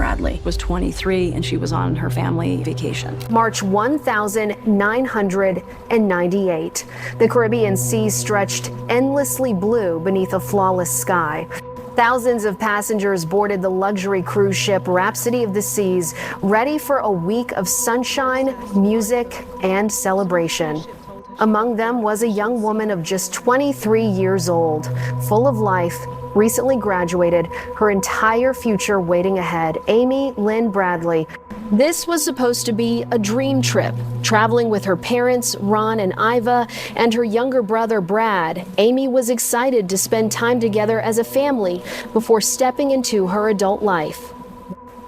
Bradley was 23 and she was on her family vacation. March 1998. The Caribbean sea stretched endlessly blue beneath a flawless sky. Thousands of passengers boarded the luxury cruise ship Rhapsody of the Seas, ready for a week of sunshine, music, and celebration. Among them was a young woman of just 23 years old, full of life, recently graduated, her entire future waiting ahead, Amy Lynn Bradley. This was supposed to be a dream trip, traveling with her parents, Ron and Iva, and her younger brother, Brad. Amy was excited to spend time together as a family before stepping into her adult life.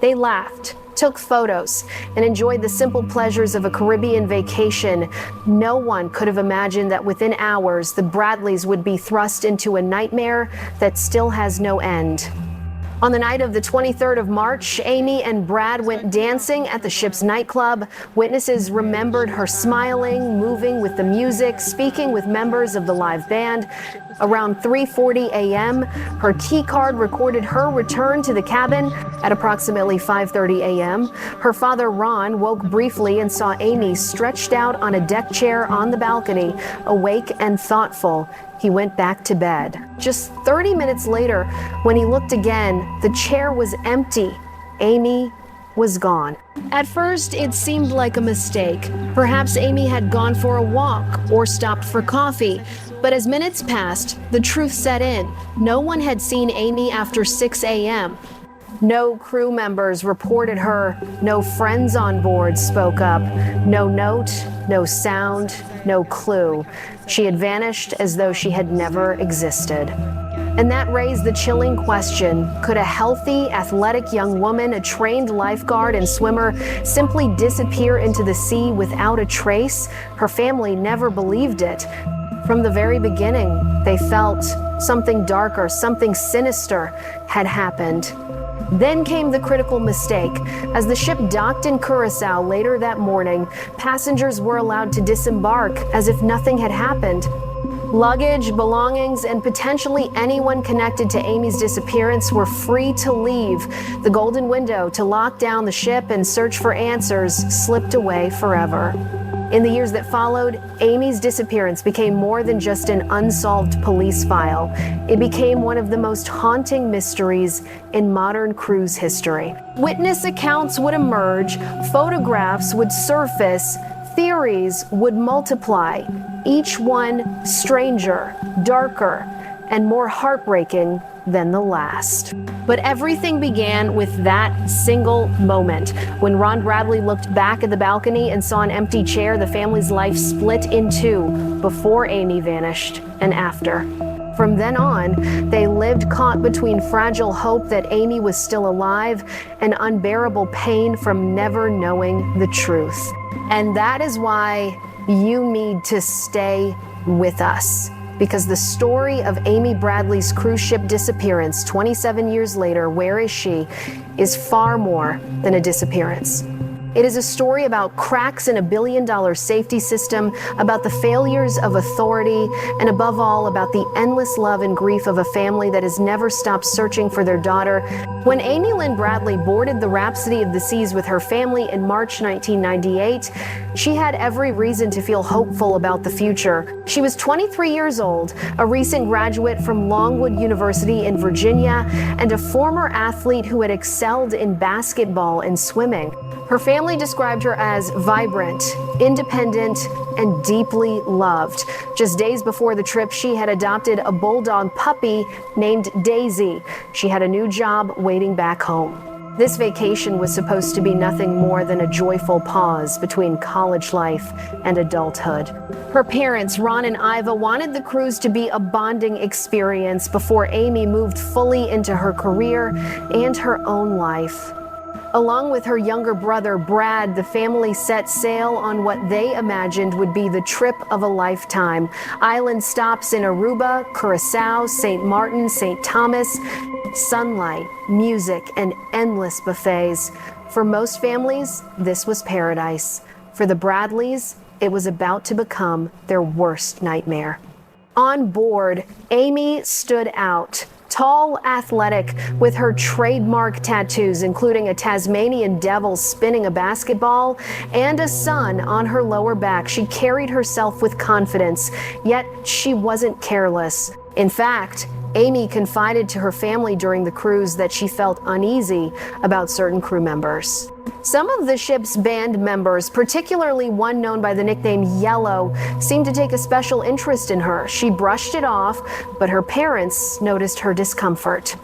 They laughed, took photos, and enjoyed the simple pleasures of a Caribbean vacation. No one could have imagined that within hours, the Bradleys would be thrust into a nightmare that still has no end. On the night of the 23rd of March, Amy and Brad went dancing at the ship's nightclub. Witnesses remembered her smiling, moving with the music, speaking with members of the live band. Around 3:40 a.m., her key card recorded her return to the cabin. At approximately 5:30 a.m., her father, Ron, woke briefly and saw Amy stretched out on a deck chair on the balcony, awake and thoughtful. He went back to bed. Just 30 minutes later, when he looked again, the chair was empty. Amy was gone. At first, it seemed like a mistake. Perhaps Amy had gone for a walk or stopped for coffee. But as minutes passed, the truth set in. No one had seen Amy after 6 a.m. No crew members reported her. No friends on board spoke up. No note, no sound, no clue. She had vanished as though she had never existed. And that raised the chilling question, could a healthy, athletic young woman, a trained lifeguard and swimmer, simply disappear into the sea without a trace? Her family never believed it. From the very beginning, they felt something darker, something sinister had happened. Then came the critical mistake. As the ship docked in Curacao later that morning, passengers were allowed to disembark as if nothing had happened. Luggage, belongings, and potentially anyone connected to Amy's disappearance were free to leave. The golden window to lock down the ship and search for answers slipped away forever. In the years that followed, Amy's disappearance became more than just an unsolved police file. It became one of the most haunting mysteries in modern cruise history. Witness accounts would emerge, photographs would surface, theories would multiply, each one stranger, darker, and more heartbreaking than the last. But everything began with that single moment. When Ron Bradley looked back at the balcony and saw an empty chair, the family's life split in two, before Amy vanished and after. From then on, they lived caught between fragile hope that Amy was still alive and unbearable pain from never knowing the truth. And that is why you need to stay with us. Because the story of Amy Bradley's cruise ship disappearance 27 years later, where is she, is far more than a disappearance. It is a story about cracks in a billion-dollar safety system, about the failures of authority, and above all, about the endless love and grief of a family that has never stopped searching for their daughter. When Amy Lynn Bradley boarded the Rhapsody of the Seas with her family in March 1998, she had every reason to feel hopeful about the future. She was 23 years old, a recent graduate from Longwood University in Virginia, and a former athlete who had excelled in basketball and swimming. Her family described her as vibrant, independent, and deeply loved. Just days before the trip, she had adopted a bulldog puppy named Daisy. She had a new job waiting back home. This vacation was supposed to be nothing more than a joyful pause between college life and adulthood. Her parents, Ron and Iva, wanted the cruise to be a bonding experience before Amy moved fully into her career and her own life. Along with her younger brother, Brad, the family set sail on what they imagined would be the trip of a lifetime. Island stops in Aruba, Curacao, St. Martin, St. Thomas. Sunlight, music, and endless buffets. For most families, this was paradise. For the Bradleys, it was about to become their worst nightmare. On board, Amy stood out. Tall, athletic, with her trademark tattoos, including a Tasmanian devil spinning a basketball and a sun on her lower back, she carried herself with confidence, yet she wasn't careless. In fact, Amy confided to her family during the cruise that she felt uneasy about certain crew members. Some of the ship's band members, particularly one known by the nickname Yellow, seemed to take a special interest in her. She brushed it off, but her parents noticed her discomfort.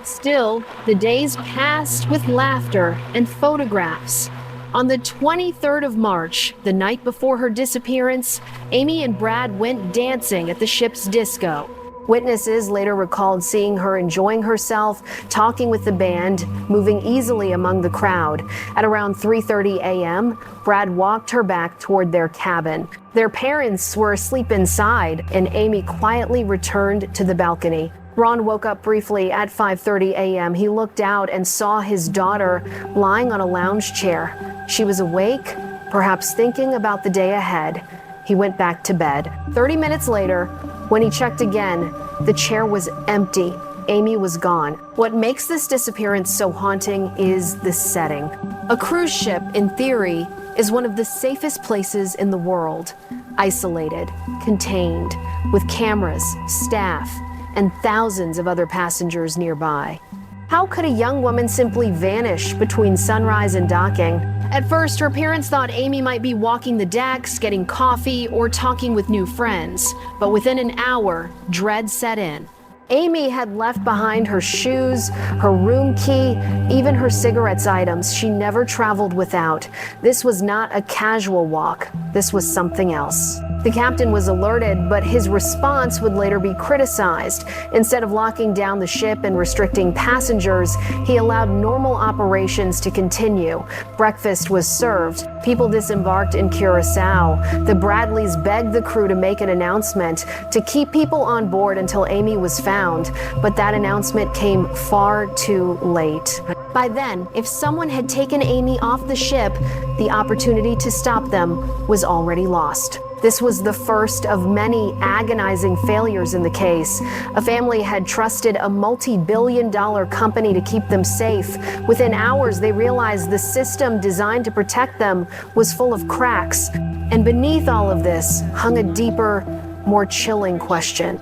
Still, the days passed with laughter and photographs. On the 23rd of March, the night before her disappearance, Amy and Brad went dancing at the ship's disco. Witnesses later recalled seeing her enjoying herself, talking with the band, moving easily among the crowd. At around 3:30 a.m., Brad walked her back toward their cabin. Their parents were asleep inside, and Amy quietly returned to the balcony. Ron woke up briefly at 5:30 a.m. He looked out and saw his daughter lying on a lounge chair. She was awake, perhaps thinking about the day ahead. He went back to bed. 30 minutes later, when he checked again, the chair was empty. Amy was gone. What makes this disappearance so haunting is the setting. A cruise ship, in theory, is one of the safest places in the world. Isolated, contained, with cameras, staff, and thousands of other passengers nearby. How could a young woman simply vanish between sunrise and docking? At first, her parents thought Amy might be walking the decks, getting coffee, or talking with new friends. But within an hour, dread set in. Amy had left behind her shoes, her room key, even her cigarettes items she never traveled without. This was not a casual walk. This was something else. The captain was alerted, but his response would later be criticized. Instead of locking down the ship and restricting passengers, he allowed normal operations to continue. Breakfast was served. People disembarked in Curacao. The Bradleys begged the crew to make an announcement to keep people on board until Amy was found, but that announcement came far too late. By then, if someone had taken Amy off the ship, the opportunity to stop them was already lost. This was the first of many agonizing failures in the case. A family had trusted a multi-billion-dollar company to keep them safe. Within hours, they realized the system designed to protect them was full of cracks. And beneath all of this hung a deeper, more chilling question.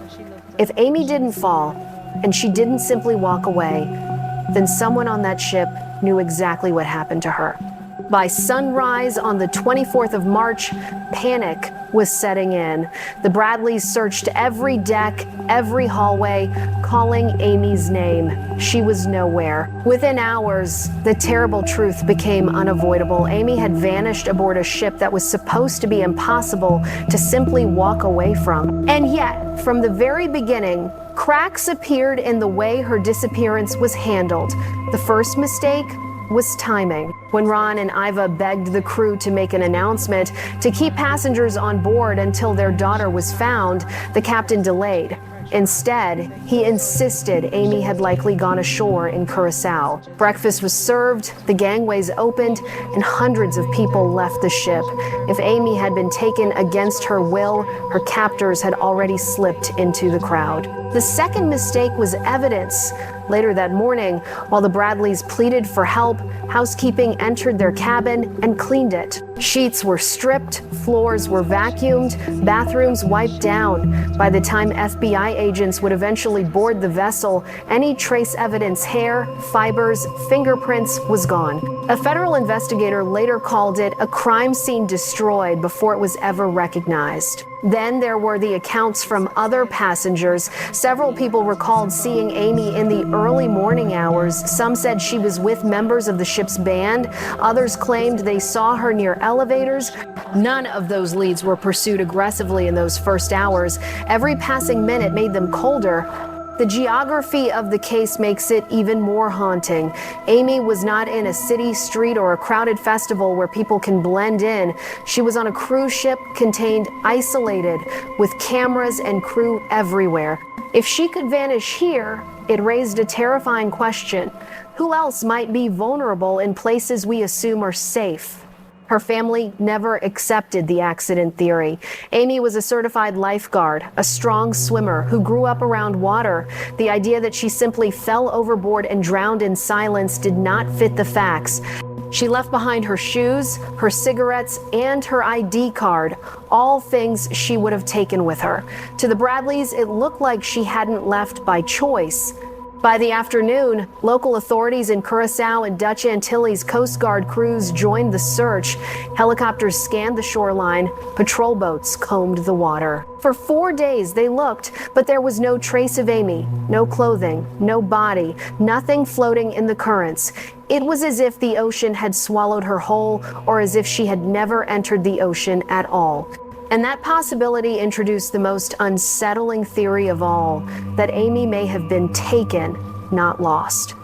If Amy didn't fall, and she didn't simply walk away, then someone on that ship knew exactly what happened to her. By sunrise on the 24th of March, panic was setting in. The Bradleys searched every deck, every hallway, calling Amy's name. She was nowhere. Within hours, the terrible truth became unavoidable. Amy had vanished aboard a ship that was supposed to be impossible to simply walk away from. And yet, from the very beginning, cracks appeared in the way her disappearance was handled. The first mistake was timing. When Ron and Iva begged the crew to make an announcement to keep passengers on board until their daughter was found, the captain delayed. Instead, he insisted Amy had likely gone ashore in Curacao. Breakfast was served, the gangways opened, and hundreds of people left the ship. If Amy had been taken against her will, her captors had already slipped into the crowd. The second mistake was evidence. Later that morning, while the Bradleys pleaded for help, housekeeping entered their cabin and cleaned it. Sheets were stripped, floors were vacuumed, bathrooms wiped down. By the time FBI agents would eventually board the vessel, any trace evidence, hair, fibers, fingerprints was gone. A federal investigator later called it a crime scene destroyed before it was ever recognized. Then there were the accounts from other passengers. Several people recalled seeing Amy in the early morning hours. Some said she was with members of the ship's band. Others claimed they saw her near elevators. None of those leads were pursued aggressively in those first hours. Every passing minute made them colder. The geography of the case makes it even more haunting. Amy was not in a city street or a crowded festival where people can blend in. She was on a cruise ship contained, isolated, with cameras and crew everywhere. If she could vanish here, it raised a terrifying question. Who else might be vulnerable in places we assume are safe? Her family never accepted the accident theory. Amy was a certified lifeguard, a strong swimmer who grew up around water. The idea that she simply fell overboard and drowned in silence did not fit the facts. She left behind her shoes, her cigarettes, and her ID card, all things she would have taken with her. To the Bradleys, it looked like she hadn't left by choice. By the afternoon, local authorities in Curacao and Dutch Antilles Coast Guard crews joined the search. Helicopters scanned the shoreline, patrol boats combed the water. For 4 days they looked, but there was no trace of Amy, no clothing, no body, nothing floating in the currents. It was as if the ocean had swallowed her whole, or as if she had never entered the ocean at all. And that possibility introduced the most unsettling theory of all, that Amy may have been taken, not lost.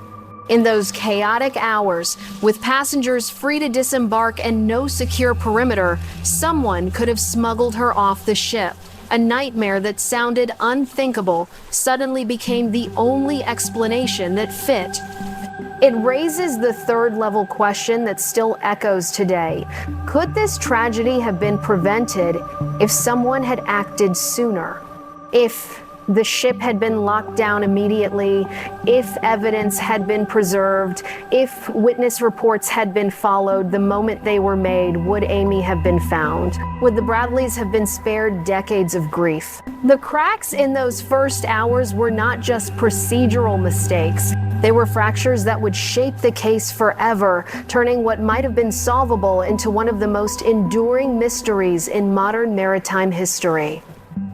In those chaotic hours, with passengers free to disembark and no secure perimeter, someone could have smuggled her off the ship. A nightmare that sounded unthinkable suddenly became the only explanation that fit. It raises the third-level question that still echoes today. Could this tragedy have been prevented if someone had acted sooner? If the ship had been locked down immediately, if evidence had been preserved, if witness reports had been followed the moment they were made, would Amy have been found? Would the Bradleys have been spared decades of grief? The cracks in those first hours were not just procedural mistakes. They were fractures that would shape the case forever, turning what might have been solvable into one of the most enduring mysteries in modern maritime history.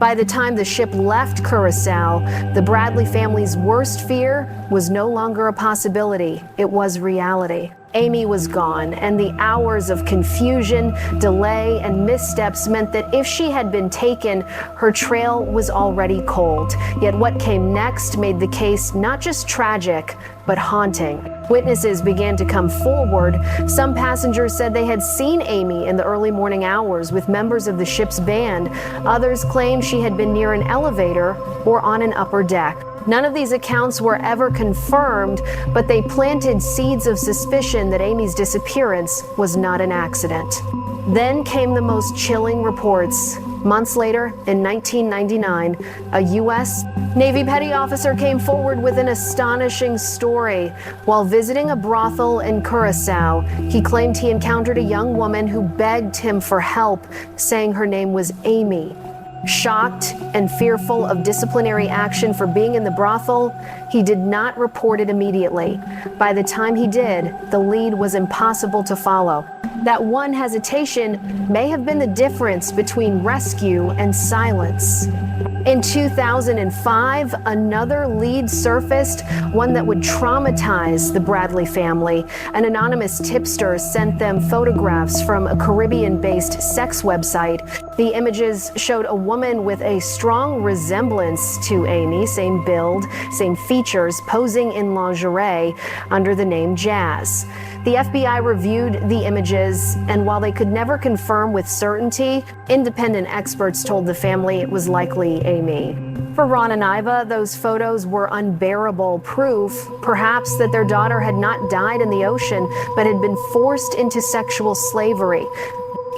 By the time the ship left Curacao, the Bradley family's worst fear was no longer a possibility. It was reality. Amy was gone, and the hours of confusion, delay, and missteps meant that if she had been taken, her trail was already cold. Yet what came next made the case not just tragic, but haunting. Witnesses began to come forward. Some passengers said they had seen Amy in the early morning hours with members of the ship's band. Others claimed she had been near an elevator or on an upper deck. None of these accounts were ever confirmed, but they planted seeds of suspicion that Amy's disappearance was not an accident. Then came the most chilling reports. Months later, in 1999, a U.S. Navy petty officer came forward with an astonishing story. While visiting a brothel in Curacao, he claimed he encountered a young woman who begged him for help, saying her name was Amy. Shocked and fearful of disciplinary action for being in the brothel, he did not report it immediately. By the time he did, the lead was impossible to follow. That one hesitation may have been the difference between rescue and silence. In 2005, another lead surfaced, one that would traumatize the Bradley family. An anonymous tipster sent them photographs from a Caribbean-based sex website. The images showed a woman with a strong resemblance to Amy, same build, same features, posing in lingerie under the name Jazz. The FBI reviewed the images, and while they could never confirm with certainty, independent experts told the family it was likely Amy. For Ron and Iva, those photos were unbearable proof, perhaps, that their daughter had not died in the ocean, but had been forced into sexual slavery.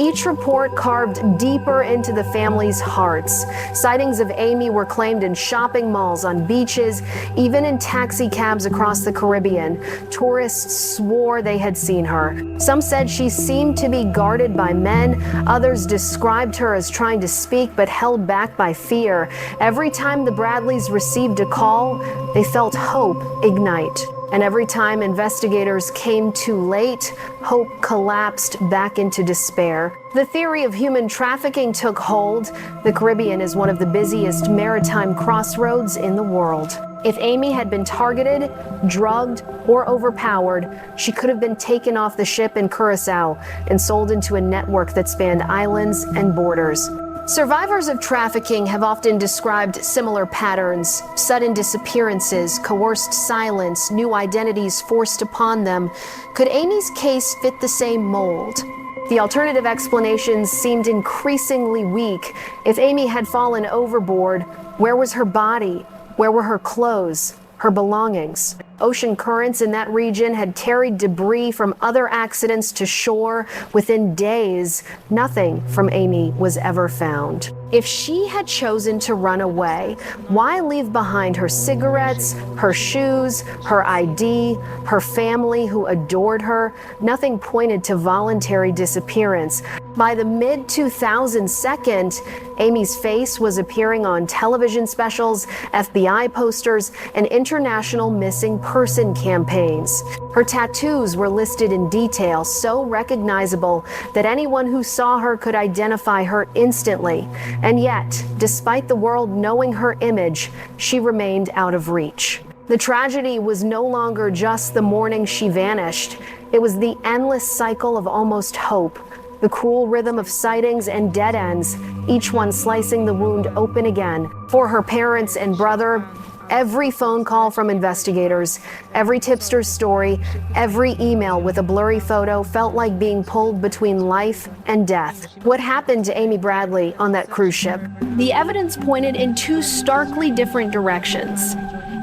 Each report carved deeper into the family's hearts. Sightings of Amy were claimed in shopping malls, on beaches, even in taxi cabs across the Caribbean. Tourists swore they had seen her. Some said she seemed to be guarded by men. Others described her as trying to speak but held back by fear. Every time the Bradleys received a call, they felt hope ignite. And every time investigators came too late, hope collapsed back into despair. The theory of human trafficking took hold. The Caribbean is one of the busiest maritime crossroads in the world. If Amy had been targeted, drugged, or overpowered, she could have been taken off the ship in Curacao and sold into a network that spanned islands and borders. Survivors of trafficking have often described similar patterns: sudden disappearances, coerced silence, new identities forced upon them. Could Amy's case fit the same mold? The alternative explanations seemed increasingly weak. If Amy had fallen overboard, where was her body? Where were her clothes, her belongings? Ocean currents in that region had carried debris from other accidents to shore. Within days, nothing from Amy was ever found. If she had chosen to run away, why leave behind her cigarettes, her shoes, her ID, her family who adored her? Nothing pointed to voluntary disappearance. By the mid-2002, Amy's face was appearing on television specials, FBI posters, and international missing person campaigns. Her tattoos were listed in detail, so recognizable that anyone who saw her could identify her instantly. And yet, despite the world knowing her image, she remained out of reach. The tragedy was no longer just the morning she vanished. It was the endless cycle of almost hope, the cruel rhythm of sightings and dead ends, each one slicing the wound open again. For her parents and brother, every phone call from investigators, every tipster's story, every email with a blurry photo felt like being pulled between life and death. What happened to Amy Bradley on that cruise ship? The evidence pointed in two starkly different directions.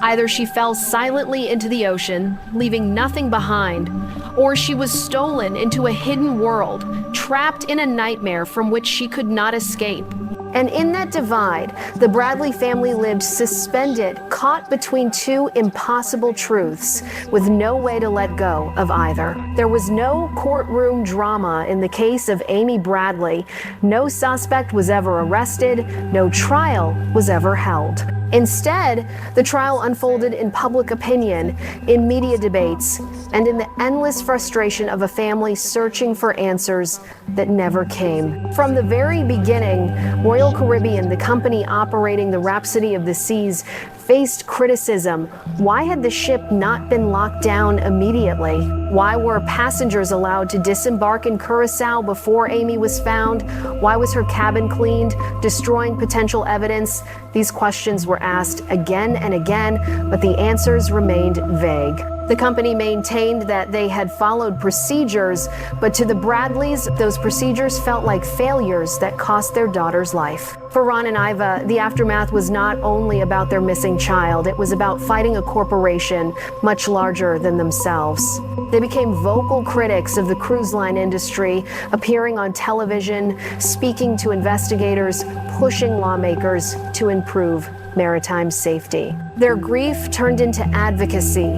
Either she fell silently into the ocean, leaving nothing behind, or she was stolen into a hidden world, trapped in a nightmare from which she could not escape. And in that divide, the Bradley family lived suspended, caught between two impossible truths, with no way to let go of either. There was no courtroom drama in the case of Amy Bradley. No suspect was ever arrested. No trial was ever held. Instead, the trial unfolded in public opinion, in media debates, and in the endless frustration of a family searching for answers that never came. From the very beginning, Royal Caribbean, the company operating the Rhapsody of the Seas, faced criticism. Why had the ship not been locked down immediately? Why were passengers allowed to disembark in Curacao before Amy was found? Why was her cabin cleaned, destroying potential evidence? These questions were asked again and again, but the answers remained vague. The company maintained that they had followed procedures, but to the Bradleys, those procedures felt like failures that cost their daughter's life. For Ron and Iva, the aftermath was not only about their missing child, it was about fighting a corporation much larger than themselves. They became vocal critics of the cruise line industry, appearing on television, speaking to investigators, pushing lawmakers to improve maritime safety. Their grief turned into advocacy,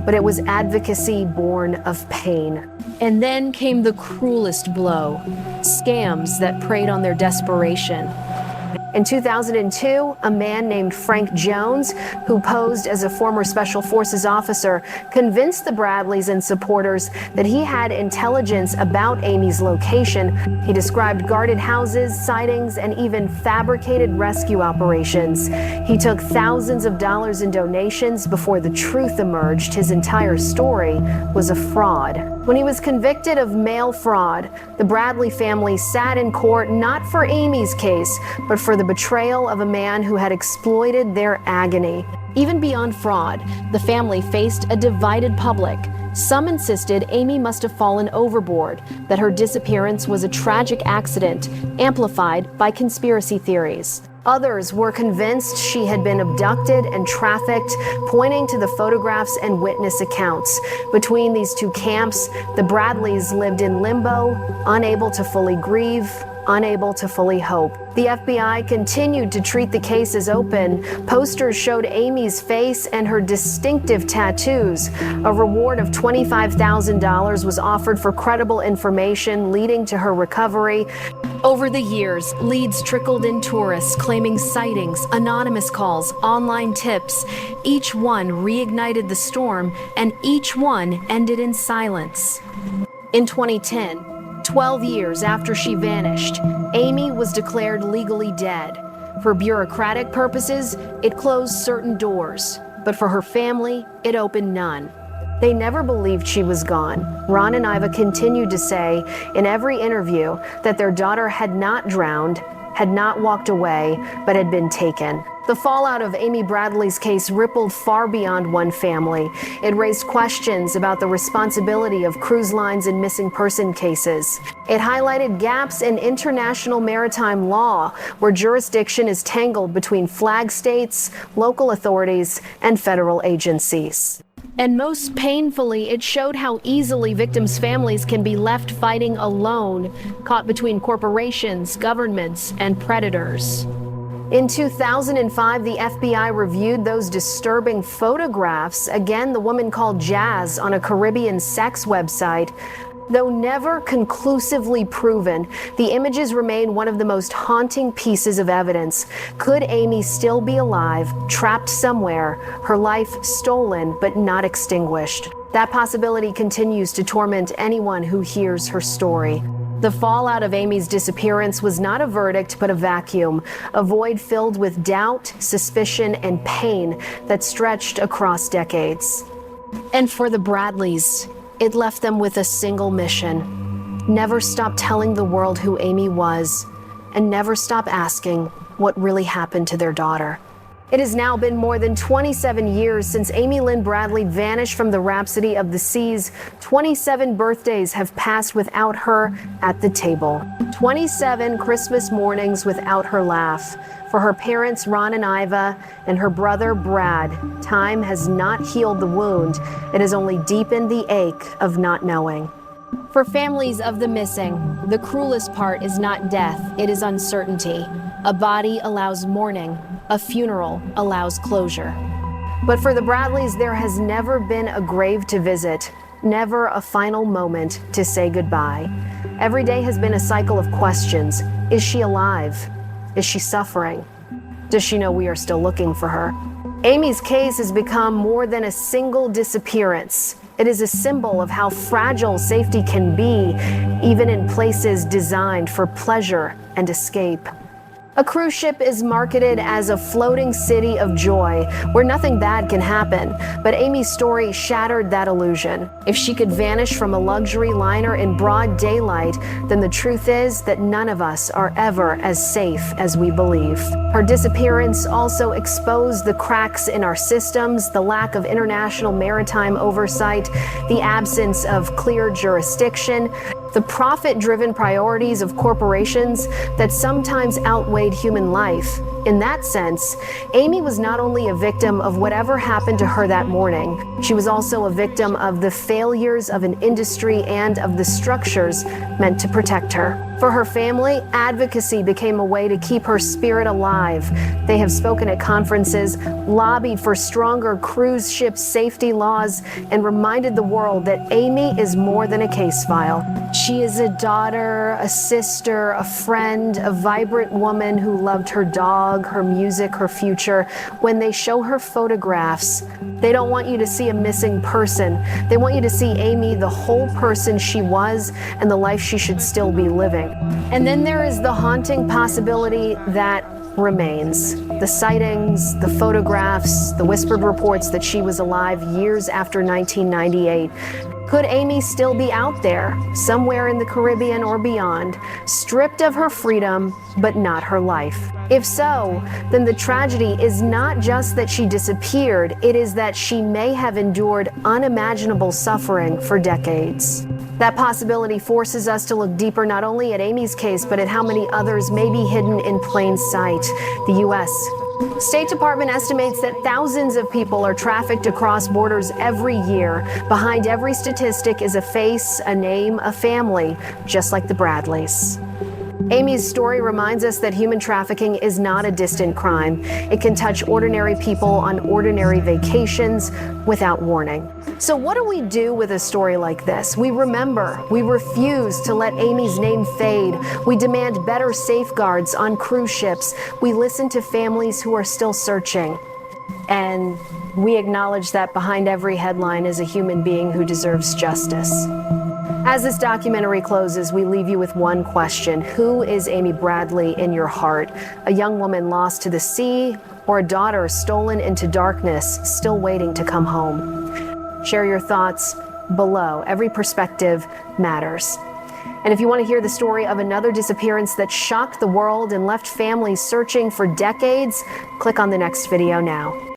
but it was advocacy born of pain. And then came the cruelest blow, scams that preyed on their desperation. In 2002, a man named Frank Jones, who posed as a former Special Forces officer, convinced the Bradleys and supporters that he had intelligence about Amy's location. He described guarded houses, sightings, and even fabricated rescue operations. He took thousands of dollars in donations before the truth emerged. His entire story was a fraud. When he was convicted of mail fraud, the Bradley family sat in court not for Amy's case, but for the betrayal of a man who had exploited their agony. Even beyond fraud, the family faced a divided public. Some insisted Amy must have fallen overboard, that her disappearance was a tragic accident, amplified by conspiracy theories. Others were convinced she had been abducted and trafficked, pointing to the photographs and witness accounts. Between these two camps, the Bradleys lived in limbo, unable to fully grieve, unable to fully hope. The FBI continued to treat the case as open. Posters showed Amy's face and her distinctive tattoos. A reward of $25,000 was offered for credible information leading to her recovery. Over the years, leads trickled in tourists claiming sightings, anonymous calls, online tips. Each one reignited the storm, and each one ended in silence. In 2010, 12 years after she vanished, Amy was declared legally dead. For bureaucratic purposes, it closed certain doors, but for her family, it opened none. They never believed she was gone. Ron and Iva continued to say in every interview that their daughter had not drowned, had not walked away, but had been taken. The fallout of Amy Bradley's case rippled far beyond one family. It raised questions about the responsibility of cruise lines in missing person cases. It highlighted gaps in international maritime law, where jurisdiction is tangled between flag states, local authorities, and federal agencies. And most painfully, it showed how easily victims' families can be left fighting alone, caught between corporations, governments, and predators. In 2005, the FBI reviewed those disturbing photographs. Again, the woman called Jazz on a Caribbean sex website. Though never conclusively proven, the images remain one of the most haunting pieces of evidence. Could Amy still be alive, trapped somewhere, her life stolen but not extinguished? That possibility continues to torment anyone who hears her story. The fallout of Amy's disappearance was not a verdict, but a vacuum, a void filled with doubt, suspicion, and pain that stretched across decades. And for the Bradleys, it left them with a single mission: never stop telling the world who Amy was, and never stop asking what really happened to their daughter. It has now been more than 27 years since Amy Lynn Bradley vanished from the Rhapsody of the Seas. 27 birthdays have passed without her at the table. 27 Christmas mornings without her laugh. For her parents, Ron and Iva, and her brother, Brad, time has not healed the wound. It has only deepened the ache of not knowing. For families of the missing, the cruelest part is not death, it is uncertainty. A body allows mourning, a funeral allows closure. But for the Bradleys, there has never been a grave to visit, never a final moment to say goodbye. Every day has been a cycle of questions. Is she alive? Is she suffering? Does she know we are still looking for her? Amy's case has become more than a single disappearance. It is a symbol of how fragile safety can be, even in places designed for pleasure and escape. A cruise ship is marketed as a floating city of joy where nothing bad can happen, but Amy's story shattered that illusion. If she could vanish from a luxury liner in broad daylight, then the truth is that none of us are ever as safe as we believe. Her disappearance also exposed the cracks in our systems, the lack of international maritime oversight, the absence of clear jurisdiction, the profit-driven priorities of corporations that sometimes outweighed human life. In that sense, Amy was not only a victim of whatever happened to her that morning, she was also a victim of the failures of an industry and of the structures meant to protect her. For her family, advocacy became a way to keep her spirit alive. They have spoken at conferences, lobbied for stronger cruise ship safety laws, and reminded the world that Amy is more than a case file. She is a daughter, a sister, a friend, a vibrant woman who loved her dog, her music, her future. When they show her photographs, they don't want you to see a missing person. They want you to see Amy, the whole person she was, and the life she should still be living. And then there is the haunting possibility that remains. The sightings, the photographs, the whispered reports that she was alive years after 1998. Could Amy still be out there, somewhere in the Caribbean or beyond, stripped of her freedom, but not her life? If so, then the tragedy is not just that she disappeared, it is that she may have endured unimaginable suffering for decades. That possibility forces us to look deeper not only at Amy's case, but at how many others may be hidden in plain sight. The U.S. State Department estimates that thousands of people are trafficked across borders every year. Behind every statistic is a face, a name, a family, just like the Bradleys. Amy's story reminds us that human trafficking is not a distant crime. It can touch ordinary people on ordinary vacations without warning. So what do we do with a story like this? We remember. We refuse to let Amy's name fade. We demand better safeguards on cruise ships. We listen to families who are still searching. And we acknowledge that behind every headline is a human being who deserves justice. As this documentary closes, we leave you with one question. Who is Amy Bradley in your heart? A young woman lost to the sea, or a daughter stolen into darkness, still waiting to come home? Share your thoughts below. Every perspective matters. And if you want to hear the story of another disappearance that shocked the world and left families searching for decades, click on the next video now.